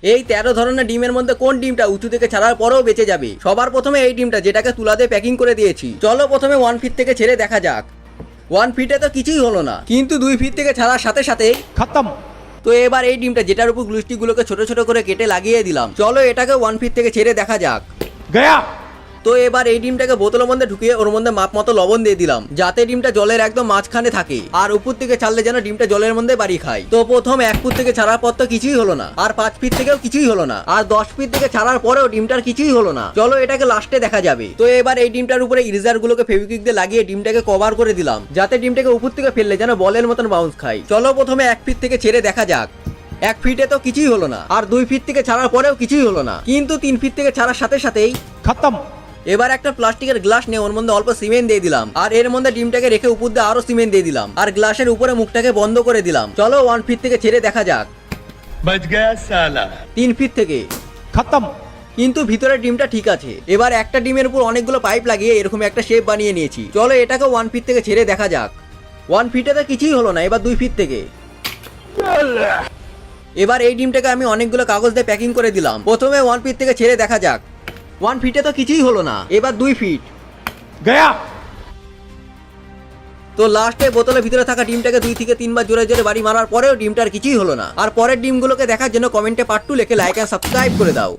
এই 13 ধরনের ডিমের মধ্যে কোন ডিমটা উঁচু থেকে ছাড়ার পরেও বেঁচে যাবে? সবার প্রথমে এই ডিমটা, যেটাকে তুলা দিয়ে প্যাকিং করে দিয়েছি। চলো প্রথমে 1 ফিট থেকে ছেড়ে দেখা যাক। 1 ফিটে তো কিছুই হলো না, কিন্তু 2 ফিট থেকে ছাড়ার সাথে সাথে खत्म। তো এবার এই ডিমটা, যেটার উপর গ্লুস্টিক গুলোকে ছোট ছোট করে কেটে লাগিয়ে দিলাম, চলো এটাকে 1 ফিট থেকে ছেড়ে দেখা যাক। गया। তো এবার এই ডিমটাকে বোতলের মধ্যে ঢুকিয়ে ওর মধ্যে মাপ মতো লবণ দিয়ে দিলাম, যাতে ডিমটা জলের একদম মাঝখানে থাকে, আর উপর থেকে ছাড়লে যেন ডিমটা জলের মধ্যে বাড়ি খায়। তো প্রথম 1 ফুট থেকে ছাড়ার পর তো কিছুই হলো না, আর 5 ফিট থেকেও কিছুই হলো না, আর 10 ফিট থেকে ছাড়ার পরেও ডিমটার কিছুই হলো না। চলো এটাকে লাস্টে দেখা যাবে। তো এবার এই ডিমটার উপরে ইরেজার গুলোকে ফেভিকুইক দিয়ে লাগিয়ে ডিমটাকে কভার করে দিলাম, যাতে ডিমটাকে উপর থেকে ফেললে যেন বলের মতন বাউন্স খায়। চলো প্রথমে 1 ফিট থেকে ছেড়ে দেখা যাক। 1 ফিটে তো কিছুই হলো না, আর 2 ফিট থেকে ছাড়ার পরেও কিছুই হলো না, কিন্তু 3 ফিট থেকে ছাড়ার সাথে সাথেই खत्म। এবার একটা প্লাস্টিকের গ্লাস নিয়ে ওর মধ্যে অল্প সিমেন্ট দিয়ে দিলাম, আর এর মধ্যে ডিমটাকে রেখে উপর দিয়ে আরো সিমেন্ট দিয়ে দিলাম, আর গ্লাসের উপরে মুখটাকে বন্ধ করে দিলাম। চলো 1 ফিট থেকে ছেড়ে দেখা যাক। बच गया साला। 3 ফিট থেকে, खत्म। কিন্তু ভিতরে ডিমটা ঠিক আছে। এবার একটা ডিমের উপর অনেকগুলো পাইপ লাগিয়ে এরকম একটা শেপ বানিয়ে নিয়েছি। চলো এটাকে 1 ফিট থেকে ছেড়ে দেখা যাক। 1 ফিটে তো কিছুই হলো না, এবার 2 ফিট থেকে। এবার এই ডিমটাকে আমি অনেকগুলো কাগজ দিয়ে প্যাকিং করে দিলাম। প্রথমে 1 ফিট থেকে ছেড়ে দেখা যাক। 1 ফিটে তো কিছুই হলো না, এবার 2 ফিট। गया। তো লাস্টে বোতলের ভিতরে থাকা ডিমটাকে 2 থেকে 3 বার জোরে জোরে বাড়ি মারার পরেও ডিমটার কিছুই হলো না। আর পরের ডিমগুলোকে দেখার জন্য কমেন্টে পার্ট 2 লিখে লাইক এন্ড সাবস্ক্রাইব করে দাও।